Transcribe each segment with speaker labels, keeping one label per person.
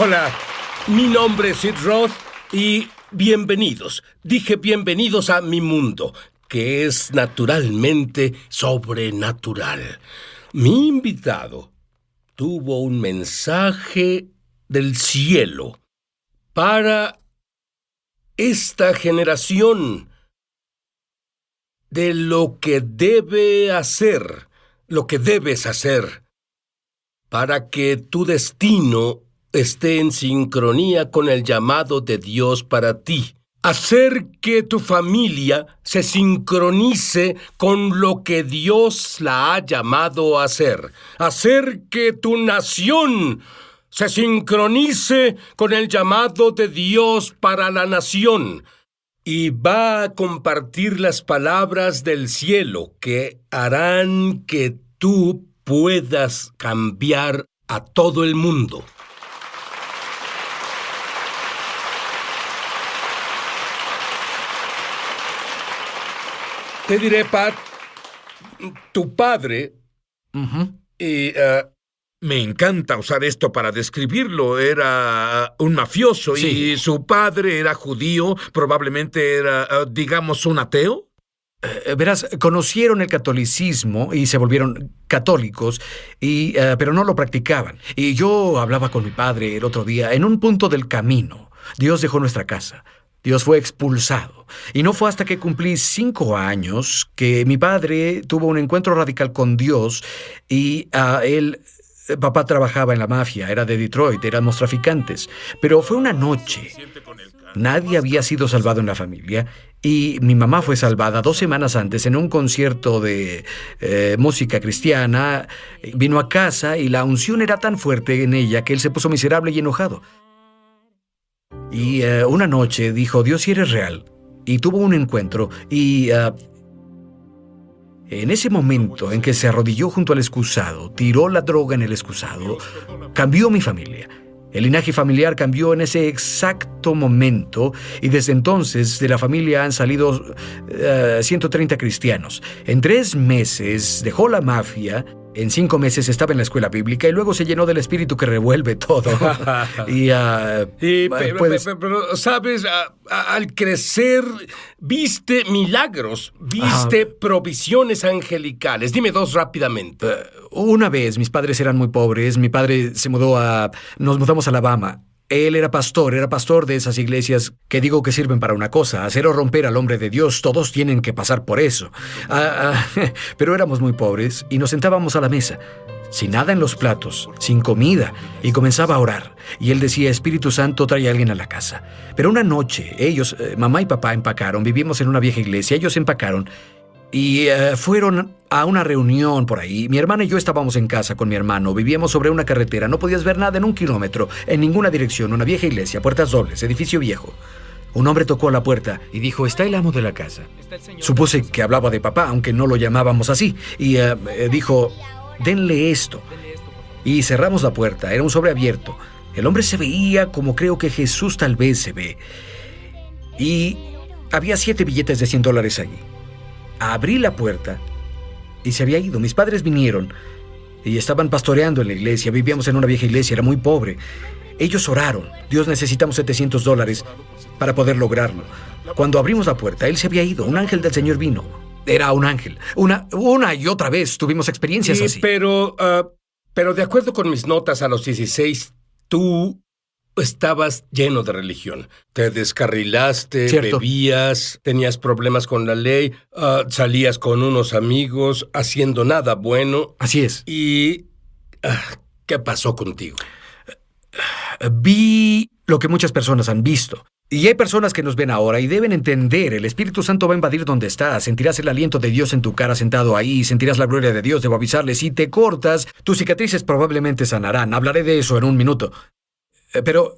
Speaker 1: Hola, mi nombre es Sid Roth y bienvenidos. Dije bienvenidos a mi mundo, que es naturalmente sobrenatural. Mi invitado tuvo un mensaje del cielo para esta generación de lo que debe hacer, lo que debes hacer, para que tu destino esté en sincronía con el llamado de Dios para ti. Hacer que tu familia se sincronice con lo que Dios la ha llamado a hacer. Hacer que tu nación se sincronice con el llamado de Dios para la nación. Y va a compartir las palabras del cielo que harán que tú puedas cambiar a todo el mundo. Te diré, Pat, tu padre,
Speaker 2: Me encanta usar esto para describirlo. Era un mafioso
Speaker 1: Sí.
Speaker 2: y su padre era judío, probablemente era, digamos, un ateo.
Speaker 3: Verás, conocieron el catolicismo y se volvieron católicos, pero no lo practicaban. Y yo hablaba con mi padre el otro día. En un punto del camino, Dios dejó nuestra casa. Dios fue expulsado. Y no fue hasta que cumplí 5 años que mi padre tuvo un encuentro radical con Dios y papá trabajaba en la mafia, era de Detroit, éramos traficantes. Pero fue una noche. Nadie había sido salvado en la familia y mi mamá fue salvada 2 semanas antes en un concierto de música cristiana. Vino a casa y la unción era tan fuerte en ella que él se puso miserable y enojado. Y una noche dijo, Dios, si eres real. Y tuvo un encuentro y en ese momento en que se arrodilló junto al excusado, tiró la droga en el excusado, cambió mi familia. El linaje familiar cambió en ese exacto momento y desde entonces de la familia han salido 130 cristianos. En 3 meses dejó la mafia, en 5 meses estaba en la escuela bíblica y luego se llenó del espíritu que revuelve todo.
Speaker 1: Pero, ¿sabes? Al crecer, viste milagros, viste provisiones angelicales. Dime 2 rápidamente.
Speaker 3: Una vez, mis padres eran muy pobres, mi padre nos mudamos a Alabama. Él era pastor de esas iglesias que digo que sirven para una cosa, hacer o romper al hombre de Dios. Todos tienen que pasar por eso. Pero éramos muy pobres y nos sentábamos a la mesa, sin nada en los platos, sin comida, y comenzaba a orar. Y él decía, Espíritu Santo, trae a alguien a la casa. Pero una noche, ellos, mamá y papá empacaron, vivimos en una vieja iglesia, ellos empacaron, y fueron a una reunión por ahí. Mi hermana y yo estábamos en casa con mi hermano. Vivíamos sobre una carretera. No podías ver nada en 1 kilómetro, en ninguna dirección. Una vieja iglesia, puertas dobles, edificio viejo. Un hombre tocó la puerta y dijo, está el amo de la casa. Supuse que hablaba de papá, aunque no lo llamábamos así. Y dijo, denle esto. Y cerramos la puerta. Era un sobre abierto. El hombre se veía como creo que Jesús tal vez se ve. Y había 7 billetes de $100 allí. Abrí la puerta y se había ido. Mis padres vinieron y estaban pastoreando en la iglesia. Vivíamos en una vieja iglesia, era muy pobre. Ellos oraron. Dios, necesitamos $700 para poder lograrlo. Cuando abrimos la puerta, él se había ido. Un ángel del Señor vino. Era un ángel. Una y otra vez tuvimos experiencias así.
Speaker 1: Pero de acuerdo con mis notas a los 16, tú estabas lleno de religión. Te descarrilaste,
Speaker 3: Cierto.
Speaker 1: bebías, tenías problemas con la ley, salías con unos amigos haciendo nada bueno.
Speaker 3: Así es.
Speaker 1: ¿Y qué pasó contigo?
Speaker 3: Vi lo que muchas personas han visto. Y hay personas que nos ven ahora y deben entender, el Espíritu Santo va a invadir donde estás, sentirás el aliento de Dios en tu cara sentado ahí, sentirás la gloria de Dios. Debo avisarles, si te cortas, tus cicatrices probablemente sanarán. Hablaré de eso en un minuto. Pero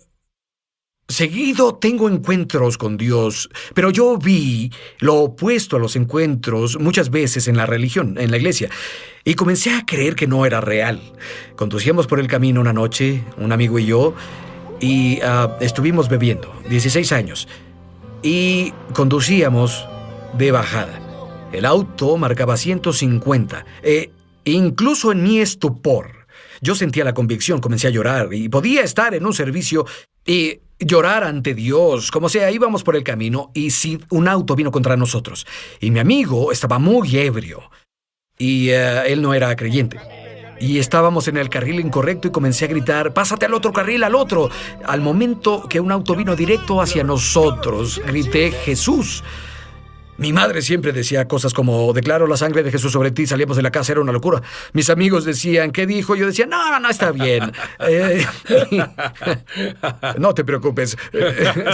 Speaker 3: seguido tengo encuentros con Dios, pero yo vi lo opuesto a los encuentros muchas veces en la religión, en la iglesia, y comencé a creer que no era real. Conducíamos por el camino una noche, un amigo y yo, y estuvimos bebiendo, 16 años, y conducíamos de bajada. El auto marcaba 150, incluso en mi estupor. yo sentía la convicción, comencé a llorar y podía estar en un servicio y llorar ante Dios. Como sea, íbamos por el camino y Sid, un auto vino contra nosotros. Y mi amigo estaba muy ebrio y él no era creyente. Y estábamos en el carril incorrecto y comencé a gritar, ¡pásate al otro carril, al otro! Al momento que un auto vino directo hacia nosotros, grité, ¡Jesús! Mi madre siempre decía cosas como, declaro la sangre de Jesús sobre ti, salíamos de la casa, era una locura. Mis amigos decían, ¿qué dijo? Yo decía, no, está bien. No te preocupes.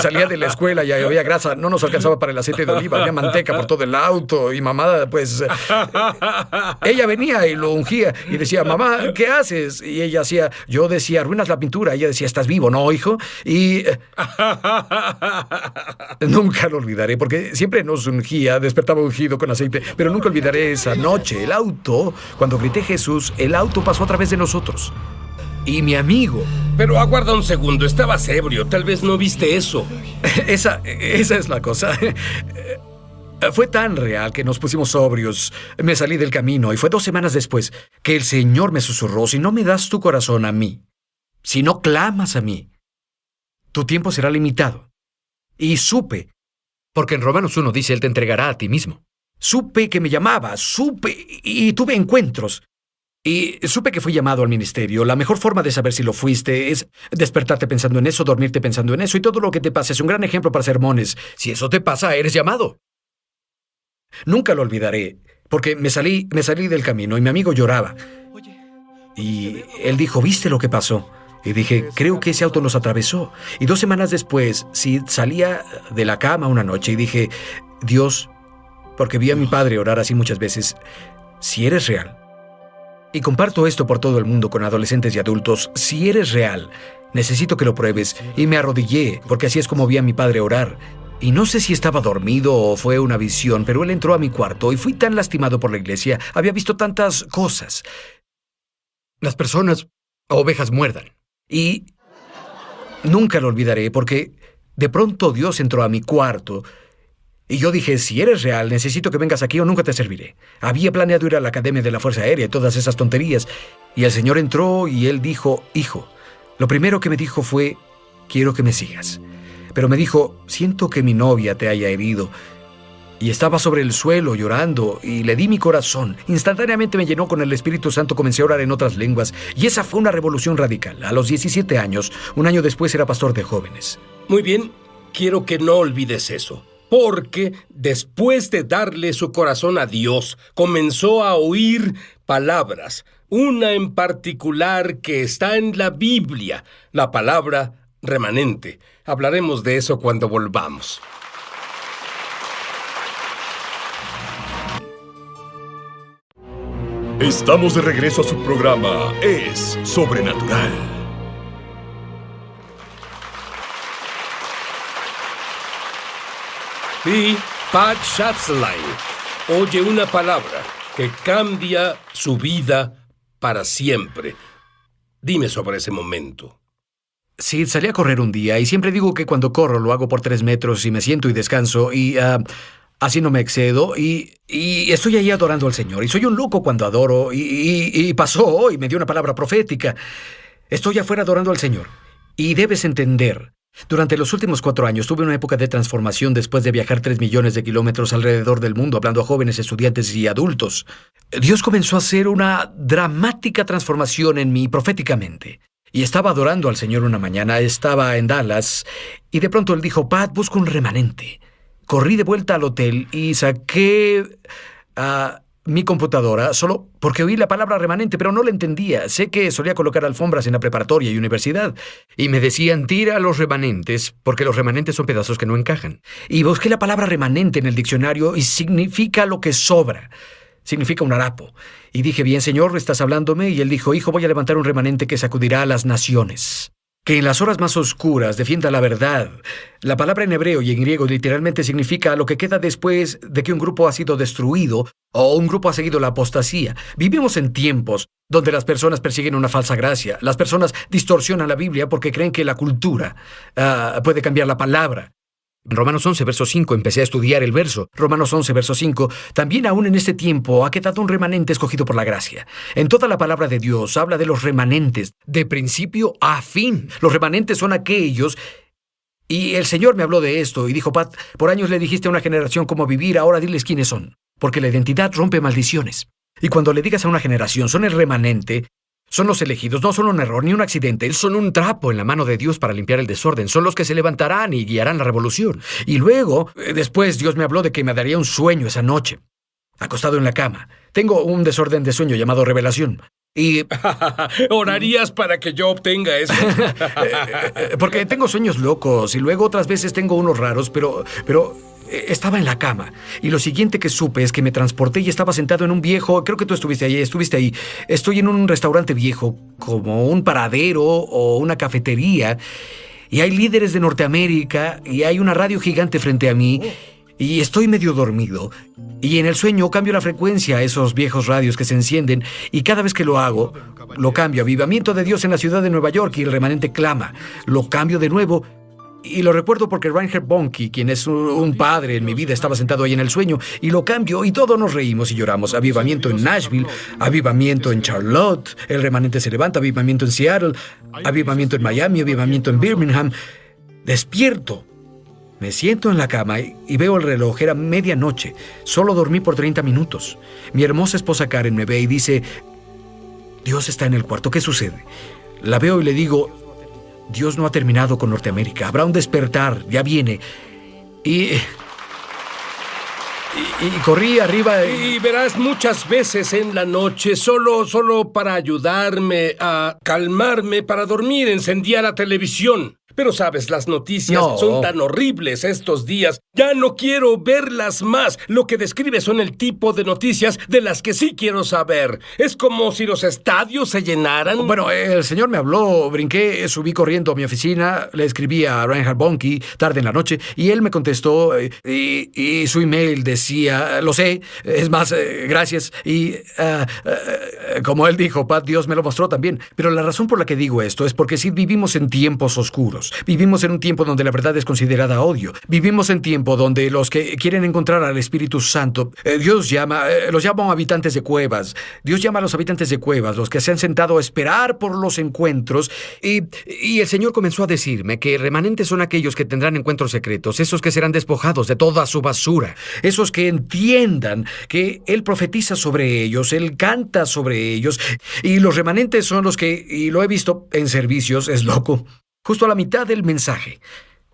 Speaker 3: Salía de la escuela y había grasa, no nos alcanzaba para el aceite de oliva, había manteca por todo el auto y mamá, pues... ella venía y lo ungía y decía, mamá, ¿qué haces? Y ella hacía, yo decía, arruinas la pintura. Ella decía, ¿estás vivo, no, hijo? Y... nunca lo olvidaré porque siempre nos ungía. Despertaba ungido con aceite, pero nunca olvidaré esa noche. El auto, cuando grité Jesús, el auto pasó a través de nosotros. Y mi amigo...
Speaker 1: Pero aguarda un segundo, estabas ebrio, tal vez no viste eso.
Speaker 3: Esa es la cosa. Fue tan real que nos pusimos sobrios. Me salí del camino y fue 2 semanas después que el Señor me susurró, si no me das tu corazón a mí, si no clamas a mí, tu tiempo será limitado. Y supe, porque en Romanos 1 dice, Él te entregará a ti mismo. Supe que me llamaba, supe y tuve encuentros. Y supe que fui llamado al ministerio. La mejor forma de saber si lo fuiste es despertarte pensando en eso, dormirte pensando en eso y todo lo que te pasa. Es un gran ejemplo para sermones. Si eso te pasa, eres llamado. Nunca lo olvidaré, porque me salí del camino y mi amigo lloraba. Y él dijo, ¿viste lo que pasó? Y dije, creo que ese auto nos atravesó. Y 2 semanas después, sí, salía de la cama una noche y dije, Dios, porque vi a mi padre orar así muchas veces, si eres real, y comparto esto por todo el mundo con adolescentes y adultos, si eres real, necesito que lo pruebes. Y me arrodillé, porque así es como vi a mi padre orar. Y no sé si estaba dormido o fue una visión, pero él entró a mi cuarto y fui tan lastimado por la iglesia. Había visto tantas cosas. Las personas, ovejas muerdan. Y nunca lo olvidaré porque de pronto Dios entró a mi cuarto y yo dije, si eres real, necesito que vengas aquí o nunca te serviré. Había planeado ir a la Academia de la Fuerza Aérea y todas esas tonterías. Y el Señor entró y Él dijo, hijo, lo primero que me dijo fue, quiero que me sigas. Pero me dijo, siento que mi novia te haya herido. Y estaba sobre el suelo llorando y le di mi corazón. Instantáneamente me llenó con el Espíritu Santo, comencé a orar en otras lenguas. Y esa fue una revolución radical. A los 17 años, un año después era pastor de jóvenes.
Speaker 1: Muy bien, quiero que no olvides eso. Porque después de darle su corazón a Dios, comenzó a oír palabras. Una en particular que está en la Biblia, la palabra remanente. Hablaremos de eso cuando volvamos.
Speaker 4: Estamos de regreso a su programa Es Sobrenatural.
Speaker 1: Y Pat Schatzline oye una palabra que cambia su vida para siempre. Dime sobre ese momento.
Speaker 3: Sí, salí a correr un día y siempre digo que cuando corro lo hago por 3 metros y me siento y descanso y así no me excedo y estoy ahí adorando al Señor. Y soy un loco cuando adoro y pasó y me dio una palabra profética. Estoy afuera adorando al Señor. Y debes entender, durante los últimos 4 años tuve una época de transformación después de viajar 3 millones de kilómetros alrededor del mundo hablando a jóvenes, estudiantes y adultos. Dios comenzó a hacer una dramática transformación en mí proféticamente. Y estaba adorando al Señor una mañana, estaba en Dallas, y de pronto Él dijo, Pat, busca un remanente. Corrí de vuelta al hotel y saqué mi computadora solo porque oí la palabra remanente, pero no la entendía. Sé que solía colocar alfombras en la preparatoria y universidad. Y me decían, tira los remanentes, porque los remanentes son pedazos que no encajan. Y busqué la palabra remanente en el diccionario y significa lo que sobra. Significa un harapo. Y dije, bien, Señor, estás hablándome. Y Él dijo, hijo, voy a levantar un remanente que sacudirá a las naciones. Que en las horas más oscuras defienda la verdad. La palabra en hebreo y en griego literalmente significa lo que queda después de que un grupo ha sido destruido o un grupo ha seguido la apostasía. Vivimos en tiempos donde las personas persiguen una falsa gracia. Las personas distorsionan la Biblia porque creen que la cultura puede cambiar la palabra. Romanos 11, verso 5, empecé a estudiar el verso. Romanos 11, verso 5, también aún en este tiempo ha quedado un remanente escogido por la gracia. En toda la palabra de Dios habla de los remanentes, de principio a fin. Los remanentes son aquellos... Y el Señor me habló de esto y dijo, Pat, por años le dijiste a una generación cómo vivir, ahora diles quiénes son. Porque la identidad rompe maldiciones. Y cuando le digas a una generación, son el remanente, son los elegidos, no son un error ni un accidente, son un trapo en la mano de Dios para limpiar el desorden, son los que se levantarán y guiarán la revolución. Y luego, después Dios me habló de que me daría un sueño esa noche, acostado en la cama. Tengo un desorden de sueño llamado revelación. Y
Speaker 1: ¿orarías para que yo obtenga eso?
Speaker 3: porque tengo sueños locos y luego otras veces tengo unos raros, pero estaba en la cama. Y lo siguiente que supe es que me transporté y estaba sentado en un viejo... Creo que tú estuviste ahí. Estoy en un restaurante viejo, como un paradero o una cafetería. Y hay líderes de Norteamérica y hay una radio gigante frente a mí. Y estoy medio dormido. Y en el sueño cambio la frecuencia a esos viejos radios que se encienden. Y cada vez que lo hago, lo cambio. Avivamiento de Dios en la ciudad de Nueva York y el remanente clama. Lo cambio de nuevo. Y lo recuerdo porque Reinhard Bonnke, quien es un padre en mi vida, estaba sentado ahí en el sueño. Y lo cambio y todos nos reímos y lloramos. Avivamiento en Nashville, avivamiento en Charlotte, el remanente se levanta, avivamiento en Seattle, avivamiento en Miami, avivamiento en Birmingham. Despierto. Me siento en la cama y veo el reloj, era medianoche. Solo dormí por 30 minutos. Mi hermosa esposa Karen me ve y dice, Dios está en el cuarto, ¿qué sucede? La veo y le digo, Dios no ha terminado con Norteamérica, habrá un despertar, ya viene. Y corrí arriba
Speaker 1: y verás muchas veces en la noche, solo para ayudarme a calmarme, para dormir, encendía la televisión. Pero sabes, las noticias son tan horribles estos días. Ya no quiero verlas más. Lo que describe son el tipo de noticias de las que sí quiero saber. Es como si los estadios se llenaran.
Speaker 3: Bueno, el Señor me habló, brinqué, subí corriendo a mi oficina, le escribí a Reinhard Bonnke tarde en la noche y él me contestó y su email decía, lo sé, es más, gracias. Y como él dijo, Pat, Dios me lo mostró también. Pero la razón por la que digo esto es porque sí vivimos en tiempos oscuros. Vivimos en un tiempo donde la verdad es considerada odio. Vivimos en tiempo donde los que quieren encontrar al Espíritu Santo, Dios los llama habitantes de cuevas. Dios llama a los habitantes de cuevas, los que se han sentado a esperar por los encuentros. Y el Señor comenzó a decirme que remanentes son aquellos que tendrán encuentros secretos, esos que serán despojados de toda su basura, esos que entiendan que Él profetiza sobre ellos, Él canta sobre ellos. Y los remanentes son los que, y lo he visto en servicios, es loco, justo a la mitad del mensaje,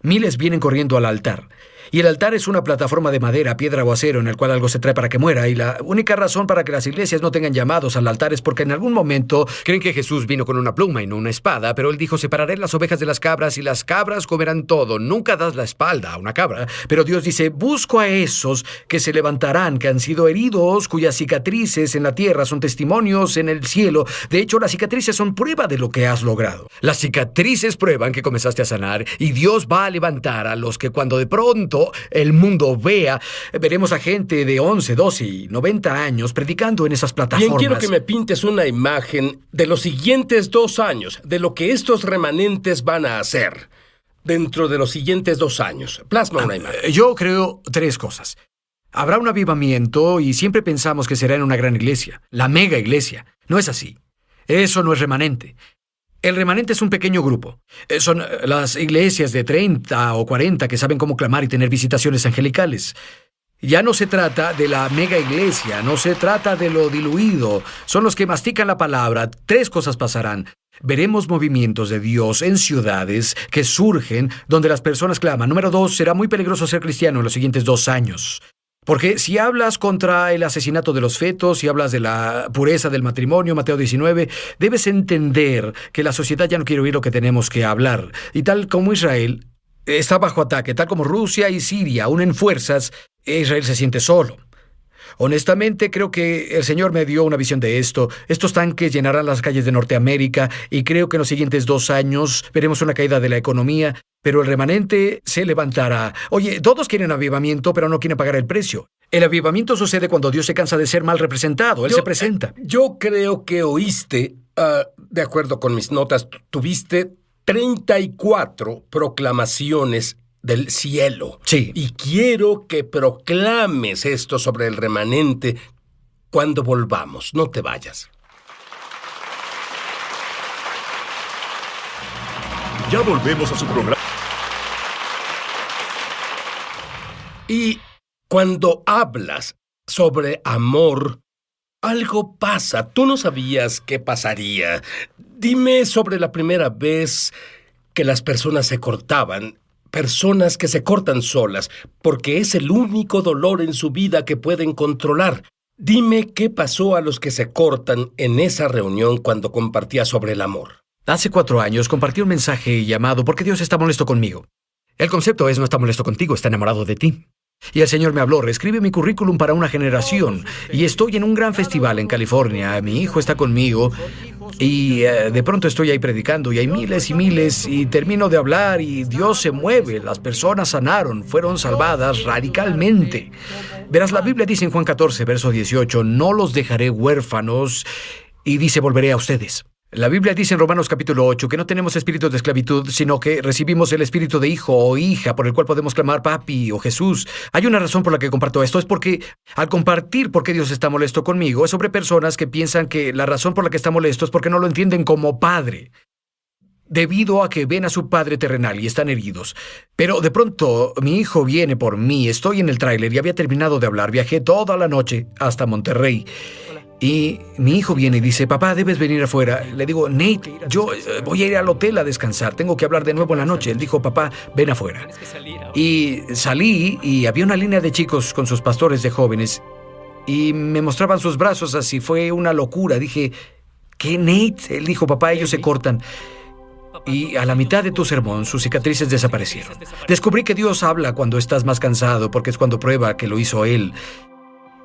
Speaker 3: miles vienen corriendo al altar. Y el altar es una plataforma de madera, piedra o acero en el cual algo se trae para que muera. Y la única razón para que las iglesias no tengan llamados al altar es porque en algún momento creen que Jesús vino con una pluma y no una espada, pero él dijo, separaré las ovejas de las cabras y las cabras comerán todo. Nunca das la espalda a una cabra. Pero Dios dice, busco a esos que se levantarán, que han sido heridos, cuyas cicatrices en la tierra son testimonios en el cielo. De hecho, las cicatrices son prueba de lo que has logrado. Las cicatrices prueban que comenzaste a sanar y Dios va a levantar a los que cuando de pronto el mundo vea, veremos a gente de 11, 12 y 90 años predicando en esas plataformas.
Speaker 1: Bien, quiero que me pintes una imagen de los siguientes 2 años, de lo que estos remanentes van a hacer dentro de los siguientes 2 años. Plasma una imagen.
Speaker 3: Yo creo 3 cosas. Habrá un avivamiento y siempre pensamos que será en una gran iglesia, la mega iglesia. No es así. Eso no es remanente. El remanente es un pequeño grupo. Son las iglesias de 30 o 40 que saben cómo clamar y tener visitaciones angelicales. Ya no se trata de la mega iglesia, no se trata de lo diluido. Son los que mastican la palabra. 3 cosas pasarán. Veremos movimientos de Dios en ciudades que surgen donde las personas claman. Número 2, será muy peligroso ser cristiano en los siguientes 2 años. Porque si hablas contra el asesinato de los fetos, si hablas de la pureza del matrimonio, Mateo 19, debes entender que la sociedad ya no quiere oír lo que tenemos que hablar. Y tal como Israel está bajo ataque, tal como Rusia y Siria unen fuerzas, Israel se siente solo. Honestamente, creo que el Señor me dio una visión de esto. Estos tanques llenarán las calles de Norteamérica y creo que en los siguientes 2 años veremos una caída de la economía, pero el remanente se levantará. Oye, todos quieren avivamiento, pero no quieren pagar el precio. El avivamiento sucede cuando Dios se cansa de ser mal representado. Él se presenta.
Speaker 1: Yo creo que oíste, de acuerdo con mis notas, tuviste 34 proclamaciones del cielo.
Speaker 3: Sí.
Speaker 1: Y quiero que proclames esto sobre el remanente cuando volvamos. No te vayas.
Speaker 4: Ya volvemos a su programa.
Speaker 1: Y cuando hablas sobre amor, algo pasa. Tú no sabías qué pasaría. Dime sobre la primera vez que las personas se cortaban. Personas que se cortan solas, porque es el único dolor en su vida que pueden controlar. Dime qué pasó a los que se cortan en esa reunión cuando compartía sobre el amor.
Speaker 3: Hace 4 años compartí un mensaje llamado ¿Por qué Dios está molesto conmigo? El concepto es no está molesto contigo, está enamorado de ti. Y el Señor me habló, reescribe mi currículum para una generación. Y estoy en un gran festival en California. Mi hijo está conmigo. Y de pronto estoy ahí predicando y hay miles y miles y termino de hablar y Dios se mueve. Las personas sanaron, fueron salvadas radicalmente. Verás, la Biblia dice en Juan 14, verso 18, no los dejaré huérfanos y dice volveré a ustedes. La Biblia dice en Romanos capítulo 8 que no tenemos espíritu de esclavitud, sino que recibimos el espíritu de hijo o hija por el cual podemos clamar papi o Jesús. Hay una razón por la que comparto esto, es porque al compartir por qué Dios está molesto conmigo, es sobre personas que piensan que la razón por la que está molesto es porque no lo entienden como padre, debido a que ven a su padre terrenal y están heridos. Pero de pronto mi hijo viene por mí, estoy en el tráiler y había terminado de hablar, viajé toda la noche hasta Monterrey. Y mi hijo viene y dice, papá, debes venir afuera. Le digo, Nate, yo voy a ir al hotel a descansar, tengo que hablar de nuevo en la noche. Él dijo, papá, ven afuera. Y salí y había una línea de chicos con sus pastores de jóvenes y me mostraban sus brazos así, fue una locura. Dije, ¿qué, Nate? Él dijo, papá, ellos se cortan. Y a la mitad de tu sermón, sus cicatrices desaparecieron. Descubrí que Dios habla cuando estás más cansado, porque es cuando prueba que lo hizo Él.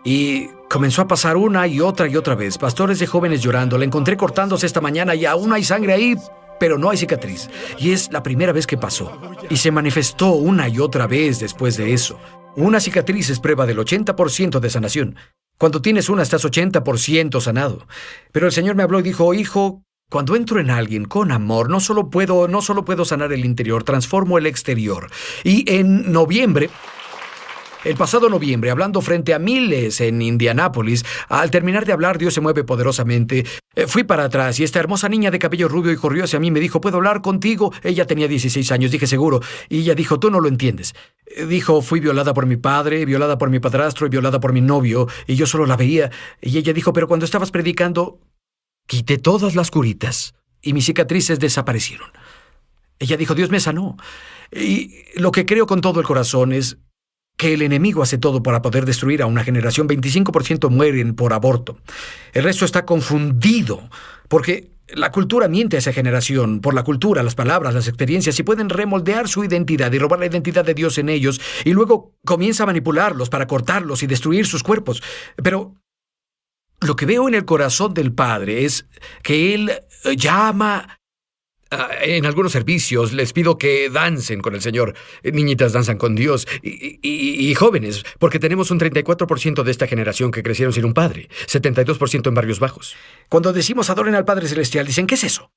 Speaker 3: Y comenzó a pasar una y otra vez. Pastores de jóvenes llorando. La encontré cortándose esta mañana y aún hay sangre ahí, pero no hay cicatriz. Y es la primera vez que pasó. Y se manifestó una y otra vez después de eso. Una cicatriz es prueba del 80% de sanación. Cuando tienes una, estás 80% sanado. Pero el Señor me habló y dijo, hijo, cuando entro en alguien con amor, no solo puedo sanar el interior, transformo el exterior. Y en noviembre... El pasado noviembre, hablando frente a miles en Indianápolis, al terminar de hablar, Dios se mueve poderosamente. Fui para atrás y esta hermosa niña de cabello rubio y corrió hacia mí. Me dijo, ¿puedo hablar contigo? Ella tenía 16 años, dije, seguro. Y ella dijo, tú no lo entiendes. Dijo, fui violada por mi padre, violada por mi padrastro y violada por mi novio. Y yo solo la veía. Y ella dijo, pero cuando estabas predicando, quité todas las curitas y mis cicatrices desaparecieron. Ella dijo, Dios me sanó. Y lo que creo con todo el corazón es que el enemigo hace todo para poder destruir a una generación. 25% mueren por aborto. El resto está confundido, porque la cultura miente a esa generación. Por la cultura, las palabras, las experiencias, y pueden remoldear su identidad y robar la identidad de Dios en ellos, y luego comienza a manipularlos para cortarlos y destruir sus cuerpos. Pero lo que veo en el corazón del Padre es que Él llama... En algunos servicios les pido que dancen con el Señor. Niñitas danzan con Dios y jóvenes, porque tenemos un 34% de esta generación que crecieron sin un padre, 72% en barrios bajos. Cuando decimos adoren al Padre Celestial, dicen, ¿qué es eso?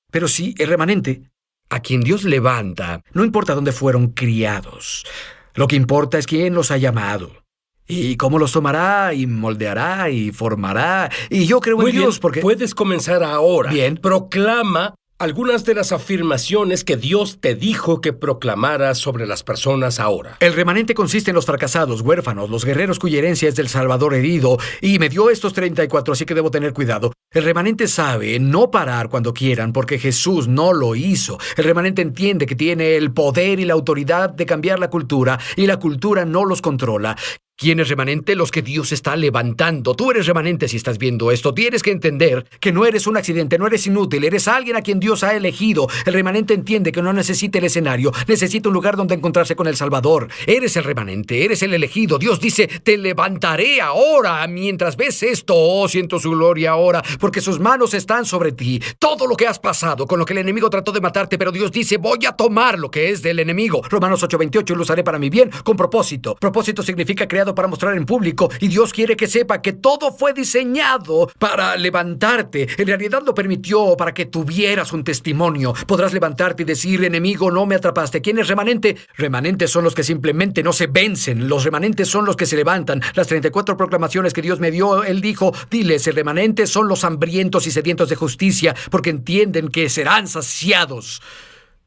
Speaker 3: Pero sí, el remanente, a quien Dios levanta, no importa dónde fueron criados. Lo que importa es quién los ha llamado. Y cómo los tomará, y moldeará, y formará. Y yo creo en Dios porque...
Speaker 1: Puedes comenzar ahora.
Speaker 3: Bien.
Speaker 1: Proclama algunas de las afirmaciones que Dios te dijo que proclamaras sobre las personas ahora.
Speaker 3: El remanente consiste en los fracasados, huérfanos, los guerreros cuya herencia es del Salvador herido, y me dio estos 34, así que debo tener cuidado. El remanente sabe no parar cuando quieran, porque Jesús no lo hizo. El remanente entiende que tiene el poder y la autoridad de cambiar la cultura, y la cultura no los controla. ¿Quién es remanente? Los que Dios está levantando. Tú eres remanente si estás viendo esto. Tienes que entender que no eres un accidente, no eres inútil, eres alguien a quien Dios ha elegido. El remanente entiende que no necesita el escenario, necesita un lugar donde encontrarse con el Salvador. Eres el remanente, eres el elegido. Dios dice, te levantaré ahora. Mientras ves esto, oh, siento su gloria ahora, porque sus manos están sobre ti. Todo lo que has pasado, con lo que el enemigo trató de matarte, pero Dios dice, voy a tomar lo que es del enemigo. Romanos 8:28, lo usaré para mi bien, con propósito. Propósito significa creado diseñado para mostrar en público y Dios quiere que sepa que todo fue diseñado para levantarte. En realidad lo permitió para que tuvieras un testimonio. Podrás levantarte y decir, enemigo, no me atrapaste. ¿Quién es remanente? Remanentes son los que simplemente no se vencen. Los remanentes son los que se levantan. Las 34 proclamaciones que Dios me dio, Él dijo, diles, el remanente son los hambrientos y sedientos de justicia, porque entienden que serán saciados.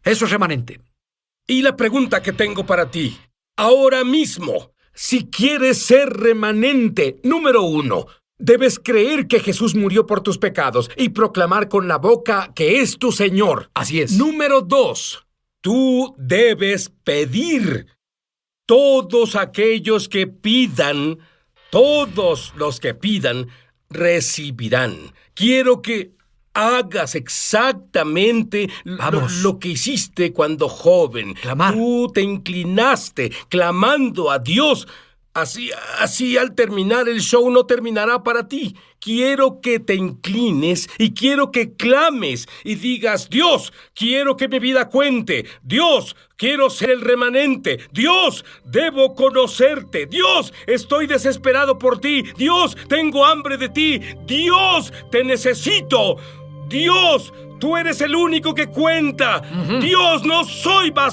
Speaker 3: Eso es remanente.
Speaker 1: Y la pregunta que tengo para ti, ahora mismo, si quieres ser remanente, número 1, debes creer que Jesús murió por tus pecados y proclamar con la boca que es tu Señor.
Speaker 3: Así es.
Speaker 1: Número 2, tú debes pedir. Todos aquellos que pidan, todos los que pidan, recibirán. Quiero que hagas exactamente lo que hiciste cuando joven.
Speaker 3: Clamar.
Speaker 1: Tú te inclinaste clamando a Dios. Así al terminar el show no terminará para ti. Quiero que te inclines y quiero que clames y digas, Dios, quiero que mi vida cuente. Dios, quiero ser el remanente. Dios, debo conocerte. Dios, estoy desesperado por ti. Dios, tengo hambre de ti. Dios, te necesito. Dios, tú eres el único que cuenta. Dios, no soy basura.